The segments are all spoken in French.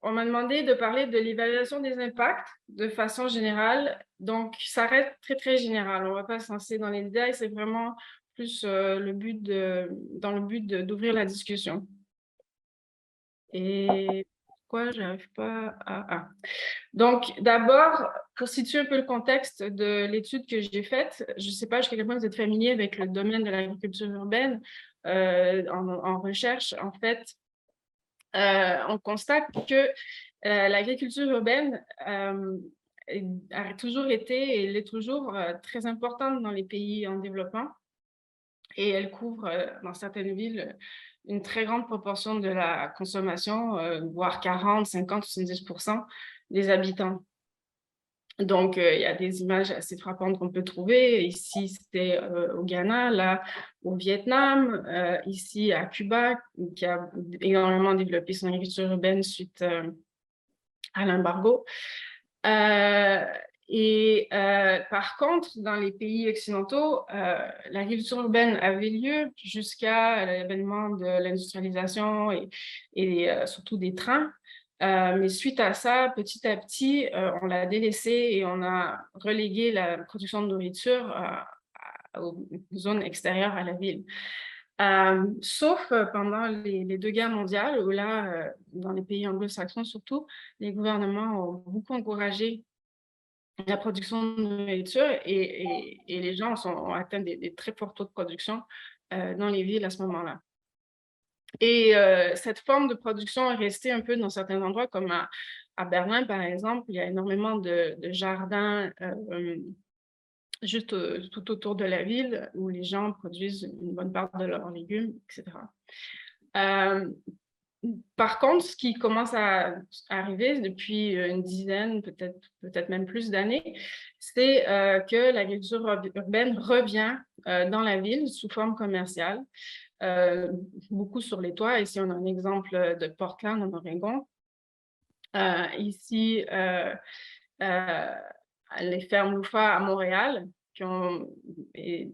on m'a demandé de parler de l'évaluation des impacts de façon générale. Donc, ça reste très, très général. On ne va pas se lancer dans les détails. C'est vraiment plus dans le but d'ouvrir la discussion. Et pourquoi je n'arrive pas à... Ah. Donc, d'abord, pour situer un peu le contexte de l'étude que j'ai faite, je ne sais pas jusqu'à quel point vous êtes familier avec le domaine de l'agriculture urbaine en recherche. En fait, on constate que l'agriculture urbaine a toujours été et l'est toujours très importante dans les pays en développement et elle couvre dans certaines villes une très grande proportion de la consommation, voire 40, 50, 70% des habitants. Donc, il y a des images assez frappantes qu'on peut trouver. Ici, c'était au Ghana, là, au Vietnam, ici à Cuba, qui a énormément développé son agriculture urbaine suite à l'embargo. Par contre, dans les pays occidentaux, l'agriculture urbaine avait lieu jusqu'à l'avènement de l'industrialisation et surtout des trains. Mais suite à ça, petit à petit, on l'a délaissé et on a relégué la production de nourriture aux zones extérieures à la ville. Sauf pendant les deux guerres mondiales, où là, dans les pays anglo-saxons surtout, les gouvernements ont beaucoup encouragé la production de nourriture et les gens ont atteint des très forts taux de production dans les villes à ce moment-là. Et cette forme de production est restée un peu dans certains endroits, comme à Berlin, par exemple. Il y a énormément de jardins juste tout autour de la ville où les gens produisent une bonne part de leurs légumes, etc. Par contre, ce qui commence à arriver depuis une dizaine, peut-être même plus d'années, c'est que l'agriculture urbaine revient dans la ville sous forme commerciale, beaucoup sur les toits. Ici, on a un exemple de Portland, en Oregon. Ici, les fermes Loufa à Montréal, qui ont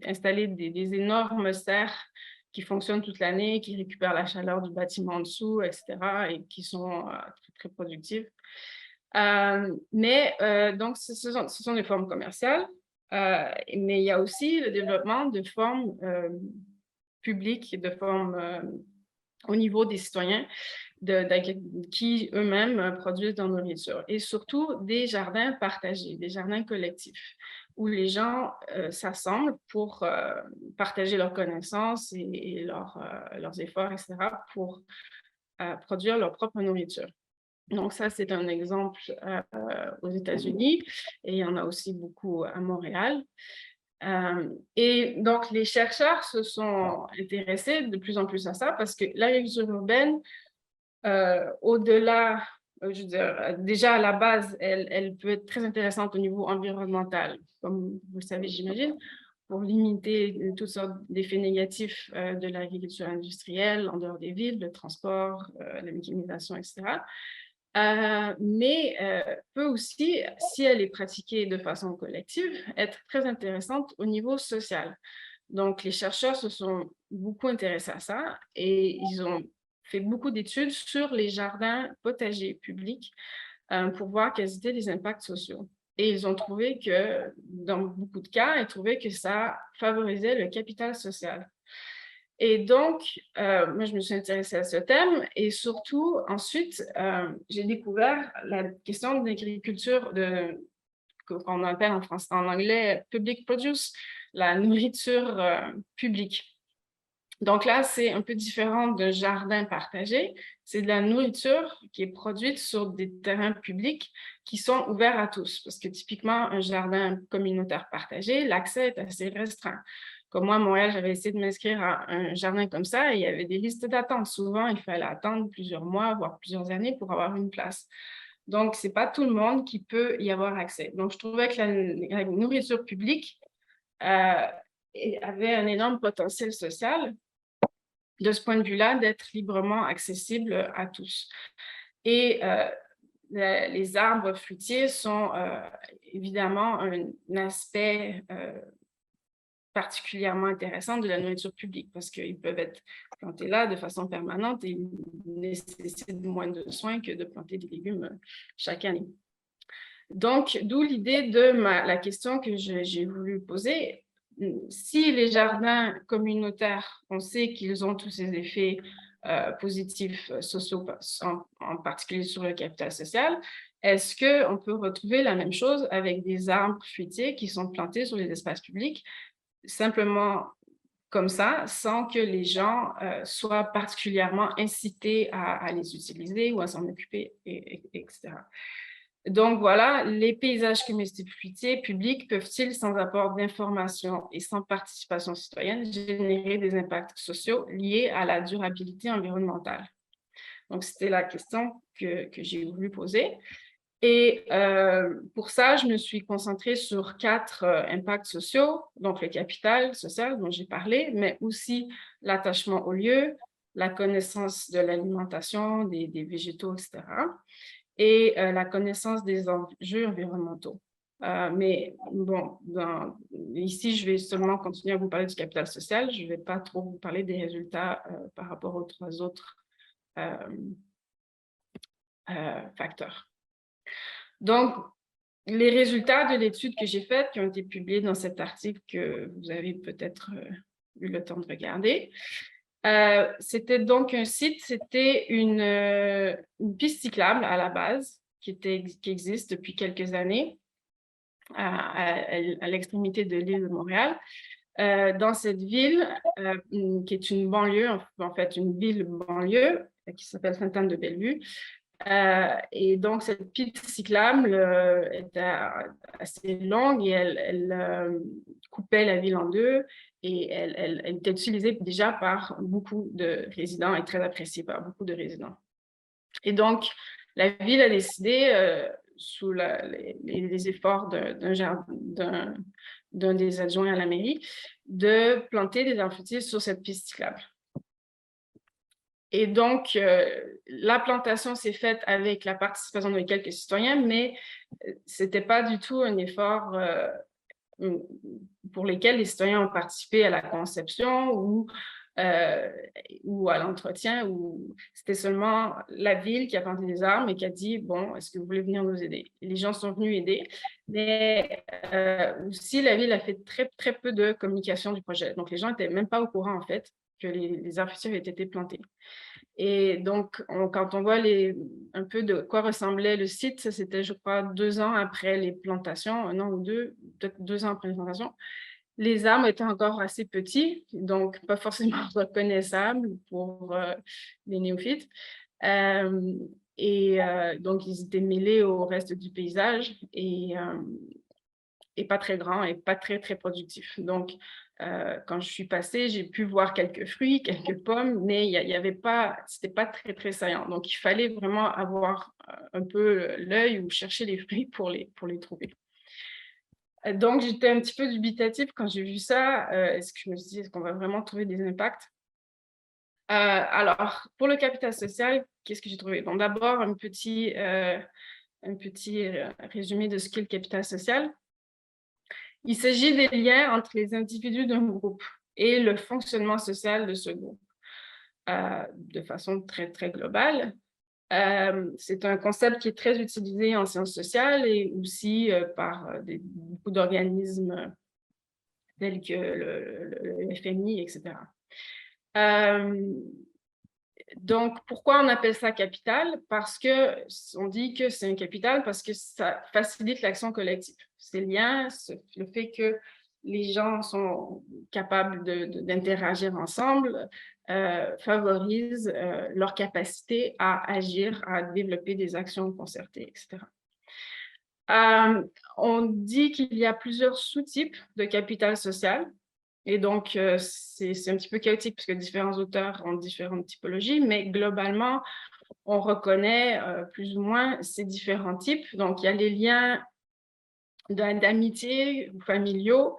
installé des énormes serres qui fonctionnent toute l'année, qui récupèrent la chaleur du bâtiment en dessous, etc., et qui sont très, très productives. Donc, ce sont des formes commerciales, mais il y a aussi le développement de formes publiques, de formes au niveau des citoyens qui eux-mêmes produisent de la nourriture. Et surtout des jardins partagés, des jardins collectifs, où les gens s'assemblent pour partager leurs connaissances et leurs efforts, etc., pour produire leur propre nourriture. Donc ça, c'est un exemple aux États-Unis et il y en a aussi beaucoup à Montréal. Et donc, les chercheurs se sont intéressés de plus en plus à ça parce que l'agriculture urbaine, au-delà, je veux dire, déjà à la base, elle peut être très intéressante au niveau environnemental, comme vous le savez, j'imagine, pour limiter toutes sortes d'effets négatifs de l'agriculture industrielle en dehors des villes, le transport, la mécanisation, etc. Mais peut aussi, si elle est pratiquée de façon collective, être très intéressante au niveau social. Donc, les chercheurs se sont beaucoup intéressés à ça et ils ont fait beaucoup d'études sur les jardins potagers publics pour voir quels étaient les impacts sociaux. Et ils ont trouvé que, dans beaucoup de cas, ils trouvaient que ça favorisait le capital social. Et donc, moi, je me suis intéressée à ce thème et surtout, ensuite, j'ai découvert la question de l'agriculture qu'on appelle en anglais public produce, la nourriture publique. Donc là, c'est un peu différent d'un jardin partagé. C'est de la nourriture qui est produite sur des terrains publics qui sont ouverts à tous. Parce que typiquement, un jardin communautaire partagé, l'accès est assez restreint. Comme moi, à Montréal, j'avais essayé de m'inscrire à un jardin comme ça et il y avait des listes d'attente. Souvent, il fallait attendre plusieurs mois, voire plusieurs années pour avoir une place. Donc, ce n'est pas tout le monde qui peut y avoir accès. Donc, je trouvais que la nourriture publique avait un énorme potentiel social de ce point de vue-là, d'être librement accessible à tous. Et les arbres fruitiers sont évidemment un aspect particulièrement intéressantes de la nourriture publique parce qu'ils peuvent être plantés là de façon permanente et ils nécessitent moins de soins que de planter des légumes chaque année. Donc, d'où l'idée de la question que j'ai voulu poser. Si les jardins communautaires, on sait qu'ils ont tous ces effets positifs sociaux, en particulier sur le capital social, est-ce qu'on peut retrouver la même chose avec des arbres fruitiers qui sont plantés sur les espaces publics, simplement comme ça, sans que les gens soient particulièrement incités à les utiliser ou à s'en occuper, etc. Donc voilà, les paysages comestibles fruitiers publics peuvent-ils, sans apport d'information et sans participation citoyenne, générer des impacts sociaux liés à la durabilité environnementale? Donc c'était la question que j'ai voulu poser. Et pour ça, je me suis concentrée sur 4 impacts sociaux, donc le capital social dont j'ai parlé, mais aussi l'attachement au lieu, la connaissance de l'alimentation, des végétaux, etc., et la connaissance des enjeux environnementaux. Mais bon, ici, je vais seulement continuer à vous parler du capital social. Je ne vais pas trop vous parler des résultats par rapport aux 3 autres facteurs. Donc, les résultats de l'étude que j'ai faite, qui ont été publiés dans cet article que vous avez peut-être eu le temps de regarder, c'était donc un site, c'était une piste cyclable à la base, qui existe depuis quelques années à l'extrémité de l'île de Montréal. Dans cette ville, qui est une banlieue, en fait une ville banlieue, qui s'appelle Sainte-Anne-de-Bellevue. Et donc, cette piste cyclable était assez longue et elle coupait la ville en deux et elle était utilisée déjà par beaucoup de résidents et très appréciée par beaucoup de résidents. Et donc, la ville a décidé, sous les efforts d'un des adjoints à la mairie, de planter des arbres fruitiers sur cette piste cyclable. Et donc, la plantation s'est faite avec la participation de quelques citoyens, mais ce n'était pas du tout un effort pour lesquels les citoyens ont participé à la conception ou à l'entretien. C'était seulement la ville qui a planté des arbres et qui a dit, bon, est-ce que vous voulez venir nous aider? Et les gens sont venus aider, mais aussi la ville a fait très, très peu de communication du projet. Donc, les gens n'étaient même pas au courant, en fait, que les arbres fruitiers avaient été plantés. Et donc, quand on voit un peu de quoi ressemblait le site, c'était, je crois, 2 ans après les plantations, 1 an ou 2, peut-être 2 ans après les plantations. Les arbres étaient encore assez petits, donc pas forcément reconnaissables pour les néophytes. Donc, ils étaient mêlés au reste du paysage et pas très grands et pas très, très productifs. Donc, quand je suis passée, j'ai pu voir quelques fruits, quelques pommes, mais il y avait pas, c'était pas très, très saillant. Donc, il fallait vraiment avoir un peu l'œil ou chercher les fruits pour les trouver. Donc, j'étais un petit peu dubitative quand j'ai vu ça. Est-ce que je me suis dit, est-ce qu'on va vraiment trouver des impacts? Alors, pour le capital social, qu'est-ce que j'ai trouvé? Bon, d'abord, un petit résumé de ce qu'est le capital social. Il s'agit des liens entre les individus d'un groupe et le fonctionnement social de ce groupe, de façon très, très globale. C'est un concept qui est très utilisé en sciences sociales et aussi par beaucoup d'organismes tels que le FMI, etc. Donc, pourquoi on appelle ça capital? Parce qu'on dit que c'est un capital parce que ça facilite l'action collective. Ces liens, le fait que les gens sont capables d'interagir ensemble, favorise leur capacité à agir, à développer des actions concertées, etc. On dit qu'il y a plusieurs sous-types de capital social. Et donc, c'est un petit peu chaotique parce que différents auteurs ont différentes typologies, mais globalement, on reconnaît plus ou moins ces différents types. Donc, il y a les liens d'amitié ou familiaux,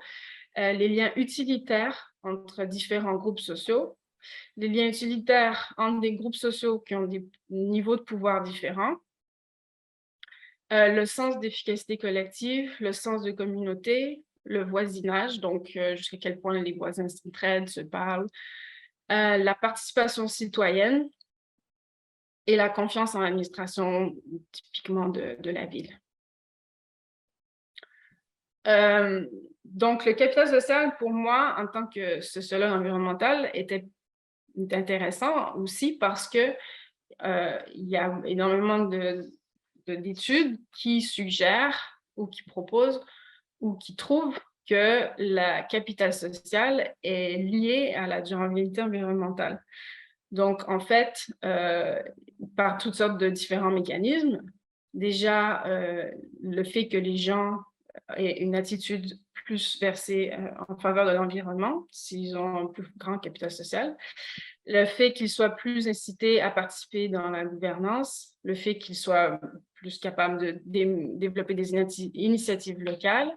les liens utilitaires entre différents groupes sociaux, les liens utilitaires entre des groupes sociaux qui ont des niveaux de pouvoir différents, le sens d'efficacité collective, le sens de communauté, le voisinage, donc jusqu'à quel point les voisins s'entraident, se parlent, la participation citoyenne et la confiance en l'administration, typiquement de la ville. Donc, le capital social, pour moi, en tant que sociologue environnemental, était intéressant aussi parce que il y a énormément d'études qui suggèrent ou qui proposent ou qui trouvent que la capital social est liée à la durabilité environnementale. Donc, en fait, par toutes sortes de différents mécanismes, déjà, le fait que les gens aient une attitude plus versée en faveur de l'environnement, s'ils ont un plus grand capital social, le fait qu'ils soient plus incités à participer dans la gouvernance, le fait qu'ils soient plus capables de développer des initiatives locales,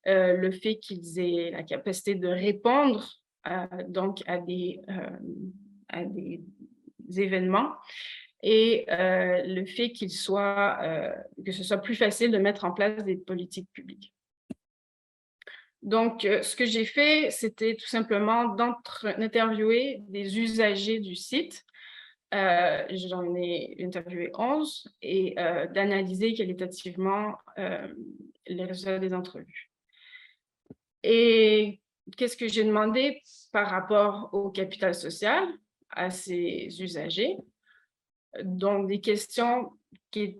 le fait qu'ils aient la capacité de répondre donc à des événements et le fait que ce soit plus facile de mettre en place des politiques publiques. Donc, ce que j'ai fait, c'était tout simplement d'interviewer des usagers du site. J'en ai interviewé 11 et d'analyser qualitativement les résultats des entrevues. Et qu'est-ce que j'ai demandé par rapport au capital social à ces usagers? Donc, des questions qui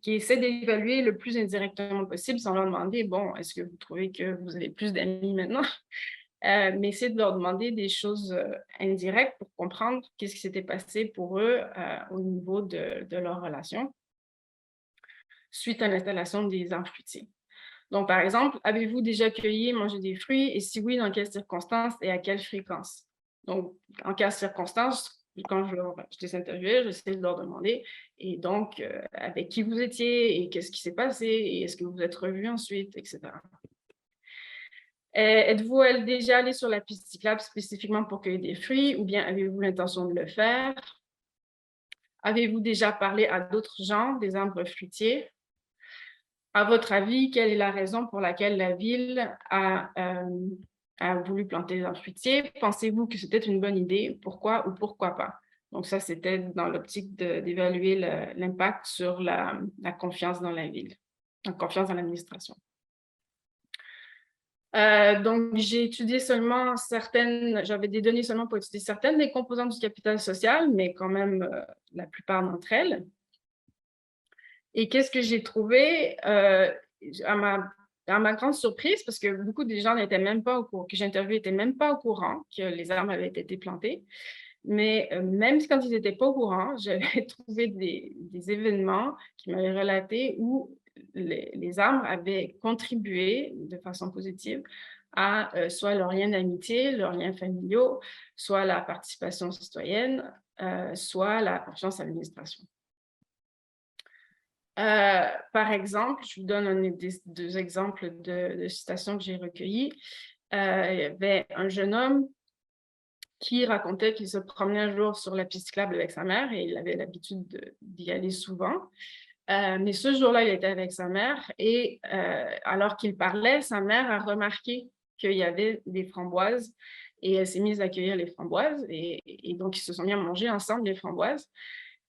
essaient d'évaluer le plus indirectement possible sans leur demander, bon, est-ce que vous trouvez que vous avez plus d'amis maintenant? Mais essayer de leur demander des choses indirectes pour comprendre qu'est-ce qui s'était passé pour eux au niveau de leur relation suite à l'installation des arbres fruitiers. Donc, par exemple, avez-vous déjà cueilli et mangé des fruits? Et si oui, dans quelles circonstances et à quelle fréquence? Donc, en quelles circonstances, quand je les interviewais, j'essayais de leur demander, et donc, avec qui vous étiez, et qu'est-ce qui s'est passé, et est-ce que vous vous êtes revus ensuite, etc. Êtes-vous déjà allé sur la piste cyclable spécifiquement pour cueillir des fruits, ou bien avez-vous l'intention de le faire? Avez-vous déjà parlé à d'autres gens des arbres fruitiers? À votre avis, quelle est la raison pour laquelle la ville a voulu planter des arbres fruitiers? Pensez-vous que c'était une bonne idée? Pourquoi ou pourquoi pas? Donc ça, c'était dans l'optique d'évaluer l'impact sur la confiance dans la ville, la confiance dans l'administration. Donc, j'ai étudié seulement j'avais des données seulement pour étudier certaines des composantes du capital social, mais quand même la plupart d'entre elles. Et qu'est-ce que j'ai trouvé à ma grande surprise, parce que beaucoup des gens n'étaient même pas au courant, que j'interviewais n'étaient même pas au courant que les arbres avaient été plantés. Mais même quand ils n'étaient pas au courant, j'avais trouvé des événements qui m'avaient relaté où les arbres avaient contribué de façon positive à soit leurs liens d'amitié, leurs liens familiaux, soit la participation citoyenne, soit la confiance à l'administration. Par exemple, je vous donne deux exemples de citations que j'ai recueillies. Il y avait un jeune homme qui racontait qu'il se promenait un jour sur la piste cyclable avec sa mère et il avait l'habitude d'y aller souvent. Mais ce jour-là, il était avec sa mère et alors qu'il parlait, sa mère a remarqué qu'il y avait des framboises et elle s'est mise à cueillir les framboises et donc ils se sont mis à manger ensemble les framboises.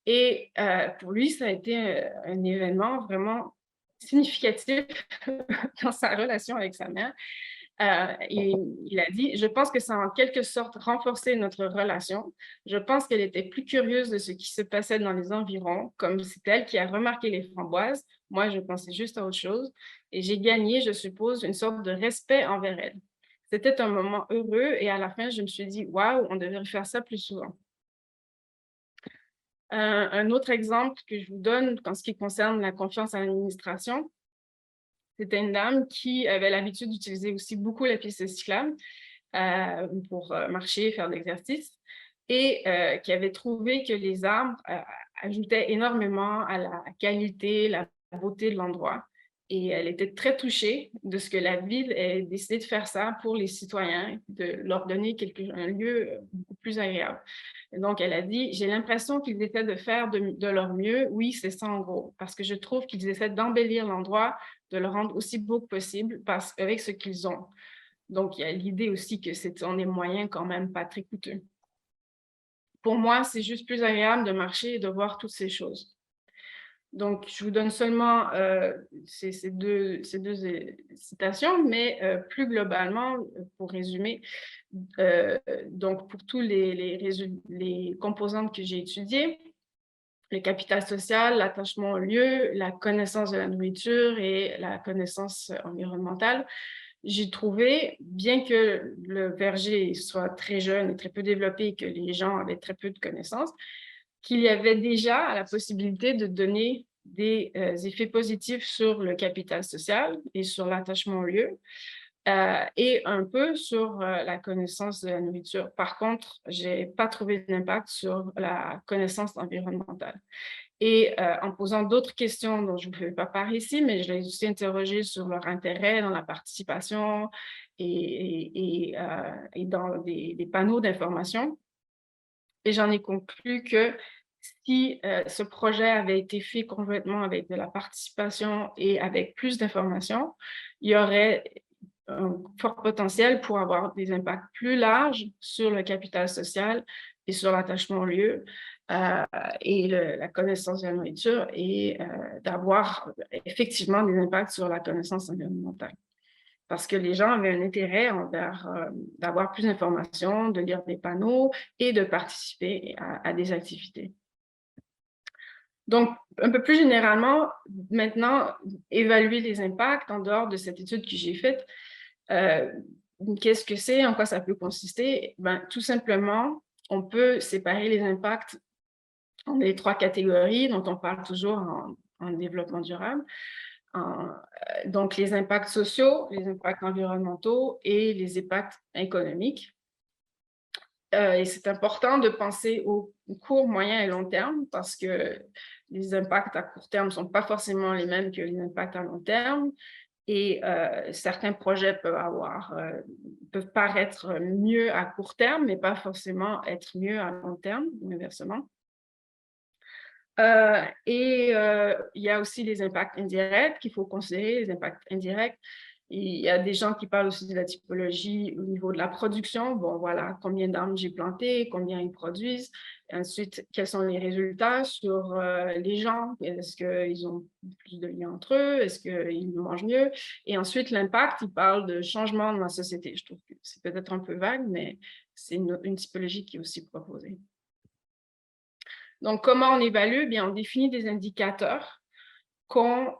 Et pour lui, ça a été un événement vraiment significatif dans sa relation avec sa mère. Il a dit, je pense que ça a en quelque sorte renforcé notre relation. Je pense qu'elle était plus curieuse de ce qui se passait dans les environs, comme c'est elle qui a remarqué les framboises. Moi, je pensais juste à autre chose. Et j'ai gagné, je suppose, une sorte de respect envers elle. C'était un moment heureux et à la fin, je me suis dit, waouh, on devrait faire ça plus souvent. Un autre exemple que je vous donne en ce qui concerne la confiance à l'administration, c'était une dame qui avait l'habitude d'utiliser aussi beaucoup la piste cyclable pour marcher, faire de l'exercice, et qui avait trouvé que les arbres ajoutaient énormément à la qualité, la beauté de l'endroit. Et elle était très touchée de ce que la ville ait décidé de faire ça pour les citoyens, de leur donner un lieu beaucoup plus agréable. Et donc, elle a dit, j'ai l'impression qu'ils essaient de faire de leur mieux. Oui, c'est ça en gros, parce que je trouve qu'ils essaient d'embellir l'endroit de le rendre aussi beau que possible avec ce qu'ils ont. Donc, il y a l'idée aussi que ce sont des moyens quand même pas très coûteux. Pour moi, c'est juste plus agréable de marcher et de voir toutes ces choses. Donc, je vous donne seulement ces deux citations, mais plus globalement, pour résumer, donc pour tous les composantes que j'ai étudiées, le capital social, l'attachement au lieu, la connaissance de la nourriture et la connaissance environnementale, j'ai trouvé, bien que le verger soit très jeune et très peu développé et que les gens avaient très peu de connaissances, qu'il y avait déjà la possibilité de donner des effets positifs sur le capital social et sur l'attachement au lieu, et un peu sur la connaissance de la nourriture. Par contre, je n'ai pas trouvé d'impact sur la connaissance environnementale. Et en posant d'autres questions dont je ne vous fais pas part ici, mais je les ai aussi interrogées sur leur intérêt dans la participation et dans des panneaux d'information. Et j'en ai conclu que si ce projet avait été fait complètement avec de la participation et avec plus d'informations, il y aurait un fort potentiel pour avoir des impacts plus larges sur le capital social et sur l'attachement au lieu et la connaissance de la nourriture et d'avoir effectivement des impacts sur la connaissance environnementale. Parce que les gens avaient un intérêt d'avoir plus d'informations, de lire des panneaux et de participer à des activités. Donc, un peu plus généralement, maintenant, évaluer les impacts en dehors de cette étude que j'ai faite, qu'est-ce que c'est, en quoi ça peut consister? Ben, tout simplement, on peut séparer les impacts en les 3 catégories dont on parle toujours en développement durable. Donc, les impacts sociaux, les impacts environnementaux et les impacts économiques. Et c'est important de penser au court, moyen et long terme parce que les impacts à court terme ne sont pas forcément les mêmes que les impacts à long terme. Et certains projets peuvent paraître mieux à court terme, mais pas forcément être mieux à long terme, inversement. Il y a aussi les impacts indirects qu'il faut considérer, les impacts indirects. Il y a des gens qui parlent aussi de la typologie au niveau de la production. Bon, voilà, combien d'arbres j'ai plantés, combien ils produisent. Et ensuite, quels sont les résultats sur les gens? Est-ce qu'ils ont plus de liens entre eux? Est-ce qu'ils mangent mieux? Et ensuite, l'impact, il parle de changement dans la société. Je trouve que c'est peut-être un peu vague, mais c'est une typologie qui est aussi proposée. Donc, comment on évalue? Bien, on définit des indicateurs qu'on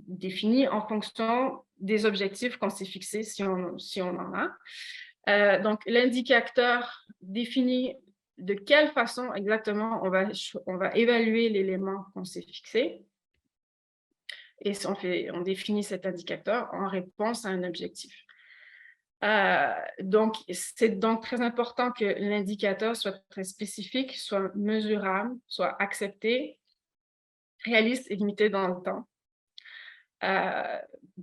définit en fonction des objectifs qu'on s'est fixés si on en a. Donc, l'indicateur définit de quelle façon exactement on va évaluer l'élément qu'on s'est fixé. Et on définit cet indicateur en réponse à un objectif. Donc, c'est donc très important que l'indicateur soit très spécifique, soit mesurable, soit accepté, réaliste et limité dans le temps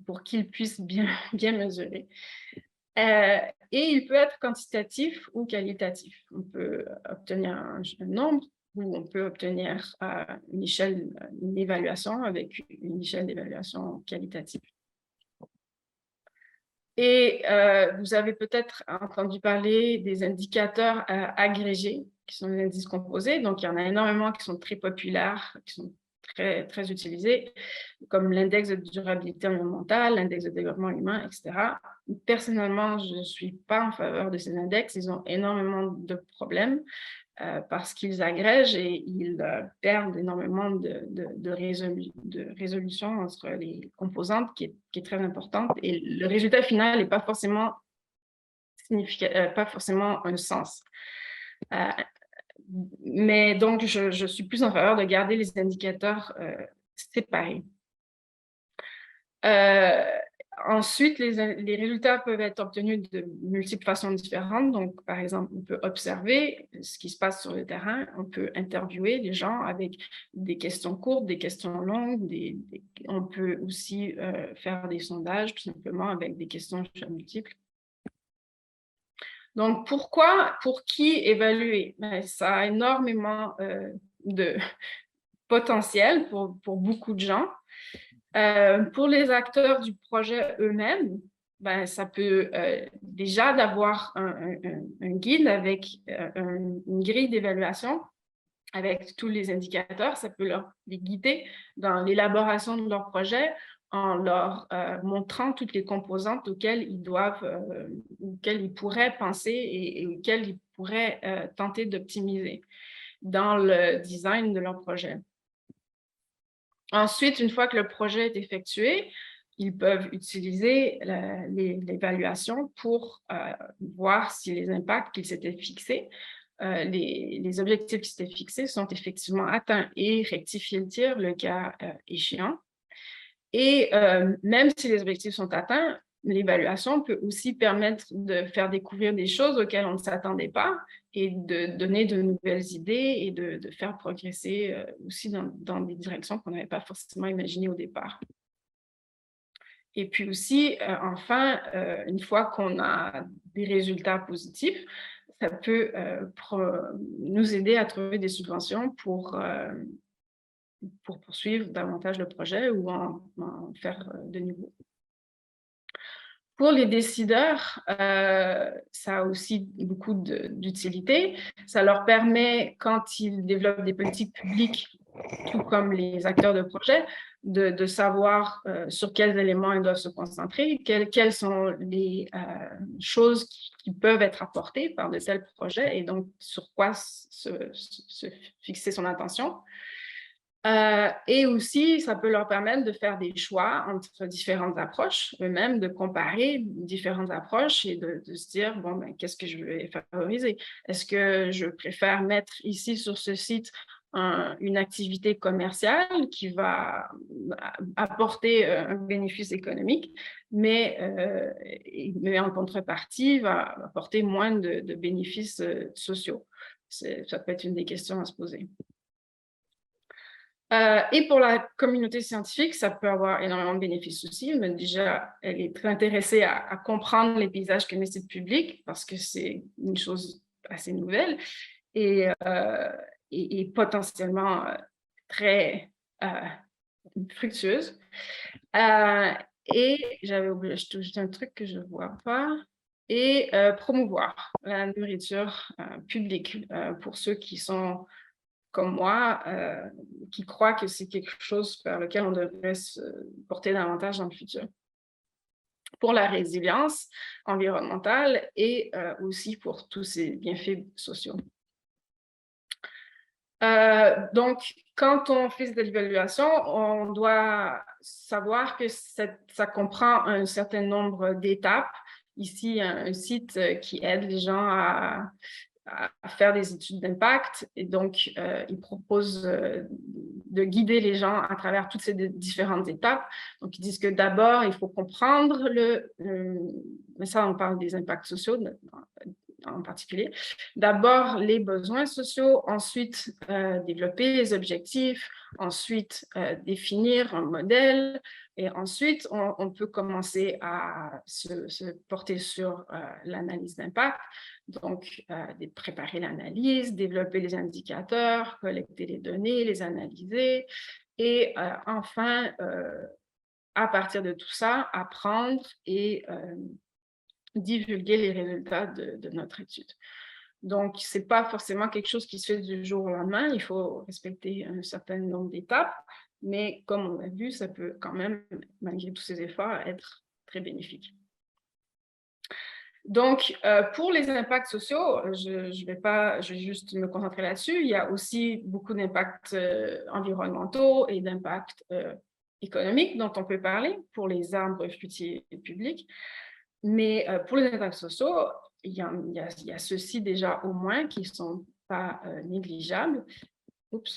pour qu'il puisse bien mesurer. Et il peut être quantitatif ou qualitatif. On peut obtenir un nombre ou on peut obtenir une évaluation avec une échelle d'évaluation qualitative. Et vous avez peut-être entendu parler des indicateurs agrégés, qui sont des indices composés. Donc, il y en a énormément qui sont très populaires, qui sont très, très utilisés, comme l'index de durabilité environnementale, l'index de développement humain, etc. Personnellement, je ne suis pas en faveur de ces index. Ils ont énormément de problèmes parce qu'ils agrègent et ils perdent énormément de résolution entre les composantes qui est très importante. Et le résultat final n'est pas forcément un sens. Mais donc, je suis plus en faveur de garder les indicateurs séparés. Ensuite, les résultats peuvent être obtenus de multiples façons différentes. Donc, par exemple, on peut observer ce qui se passe sur le terrain. On peut interviewer les gens avec des questions courtes, des questions longues. On peut aussi faire des sondages, tout simplement, avec des questions multiples. Donc, pour qui évaluer? Ben, ça a énormément de potentiel pour beaucoup de gens. Pour les acteurs du projet eux-mêmes, ben, ça peut déjà d'avoir un guide avec une grille d'évaluation avec tous les indicateurs, ça peut les guider dans l'élaboration de leur projet en leur montrant toutes les composantes auxquelles auxquelles ils pourraient penser et auxquelles ils pourraient tenter d'optimiser dans le design de leur projet. Ensuite, une fois que le projet est effectué, ils peuvent utiliser l'évaluation pour voir si les impacts qu'ils s'étaient fixés, les objectifs qui s'étaient fixés sont effectivement atteints et rectifier le tir le cas échéant. Et même si les objectifs sont atteints, l'évaluation peut aussi permettre de faire découvrir des choses auxquelles on ne s'attendait pas et de donner de nouvelles idées et de faire progresser aussi dans des directions qu'on n'avait pas forcément imaginées au départ. Et puis aussi, enfin, une fois qu'on a des résultats positifs, ça peut nous aider à trouver des subventions pour poursuivre davantage le projet ou en faire de nouveau. Pour les décideurs, ça a aussi beaucoup d'utilité. Ça leur permet, quand ils développent des politiques publiques, tout comme les acteurs de projet, de savoir sur quels éléments ils doivent se concentrer, quelles sont les choses qui peuvent être apportées par de tels projets et donc sur quoi se fixer son attention. Et aussi, ça peut leur permettre de faire des choix entre différentes approches, eux-mêmes, de comparer différentes approches et de se dire, bon, ben, qu'est-ce que je vais favoriser? Est-ce que je préfère mettre ici sur ce site une activité commerciale qui va apporter un bénéfice économique, mais en contrepartie va apporter moins de bénéfices sociaux? Ça peut être une des questions à se poser. Et pour la communauté scientifique, ça peut avoir énormément de bénéfices aussi, mais déjà, elle est très intéressée à comprendre les paysages que nécessite le public parce que c'est une chose assez nouvelle et potentiellement très fructueuse. Et j'avais oublié, je touche un truc que je ne vois pas. Et promouvoir la nourriture publique pour ceux qui sont comme moi, qui croient que c'est quelque chose vers lequel on devrait se porter davantage dans le futur. Pour la résilience environnementale et aussi pour tous ces bienfaits sociaux. Donc, quand on fait cette évaluation, on doit savoir que ça comprend un certain nombre d'étapes. Ici, un site qui aide les gens à faire des études d'impact et donc il propose de guider les gens à travers toutes ces différentes étapes. Donc ils disent que d'abord il faut comprendre mais ça on parle des impacts sociaux en particulier. D'abord les besoins sociaux, ensuite développer les objectifs, ensuite définir un modèle et ensuite on peut commencer à se porter sur l'analyse d'impact. Donc, préparer l'analyse, développer les indicateurs, collecter les données, les analyser et enfin, à partir de tout ça, apprendre et divulguer les résultats de notre étude. Donc, ce n'est pas forcément quelque chose qui se fait du jour au lendemain. Il faut respecter un certain nombre d'étapes, mais comme on l'a vu, ça peut quand même, malgré tous ces efforts, être très bénéfique. Donc, pour les impacts sociaux, je vais juste me concentrer là-dessus. Il y a aussi beaucoup d'impacts environnementaux et d'impacts économiques dont on peut parler pour les arbres fruitiers publics. Mais pour les impacts sociaux, il y a ceux-ci déjà au moins qui ne sont pas négligeables.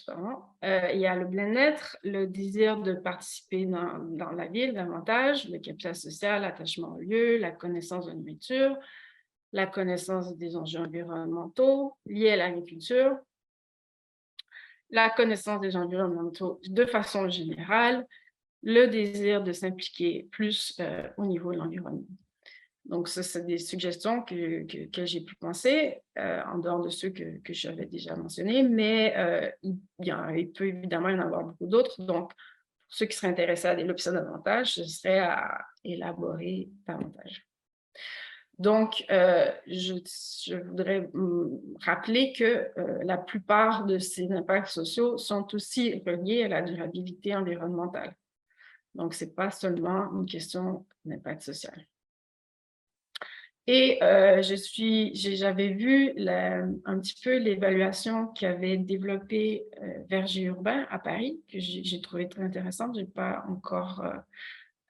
Pardon. Il y a le bien-être, le désir de participer dans la ville davantage, le capital social, l'attachement au lieu, la connaissance de la nourriture, la connaissance des enjeux environnementaux liés à l'agriculture, la connaissance des enjeux environnementaux de façon générale, le désir de s'impliquer plus au niveau de l'environnement. Donc, ça, c'est des suggestions que j'ai pu penser, en dehors de ceux que j'avais déjà mentionnés, mais il peut évidemment y en avoir beaucoup d'autres. Donc, pour ceux qui seraient intéressés à développer ça davantage, ce serait à élaborer davantage. Donc, je voudrais rappeler que la plupart de ces impacts sociaux sont aussi reliés à la durabilité environnementale. Donc, ce n'est pas seulement une question d'impact social. Et j'avais vu un petit peu l'évaluation qu'avait développée Verger Urbain à Paris, que j'ai trouvé très intéressante. Je n'ai pas encore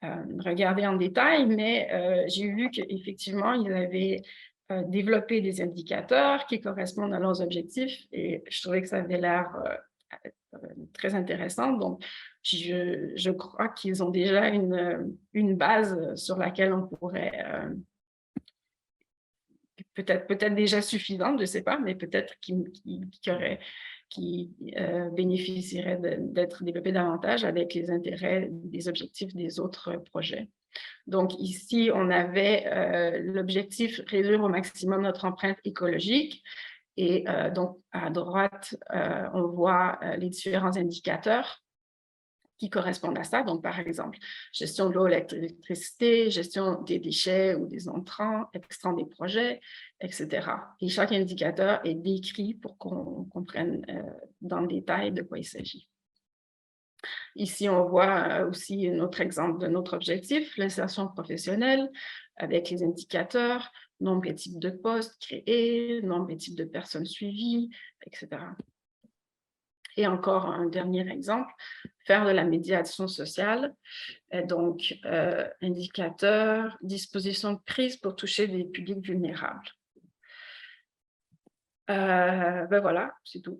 regardé en détail, mais j'ai vu qu'effectivement, ils avaient développé des indicateurs qui correspondent à leurs objectifs et je trouvais que ça avait l'air très intéressant. Donc, je crois qu'ils ont déjà une base sur laquelle on pourrait peut-être déjà suffisante, je ne sais pas, mais peut-être qui bénéficierait d'être développé davantage avec les intérêts, les objectifs des autres projets. Donc ici, on avait l'objectif réduire au maximum notre empreinte écologique. Et donc à droite, on voit les différents indicateurs qui correspondent à ça. Donc, par exemple, gestion de l'eau, l'électricité, gestion des déchets ou des entrants, extrants des projets, etc. Et chaque indicateur est décrit pour qu'on comprenne dans le détail de quoi il s'agit. Ici, on voit aussi un autre exemple de notre objectif, l'insertion professionnelle, avec les indicateurs, nombre et type de postes créés, nombre et type de personnes suivies, etc. Et encore un dernier exemple, faire de la médiation sociale, donc indicateur, disposition de prise pour toucher des publics vulnérables. Ben voilà, c'est tout.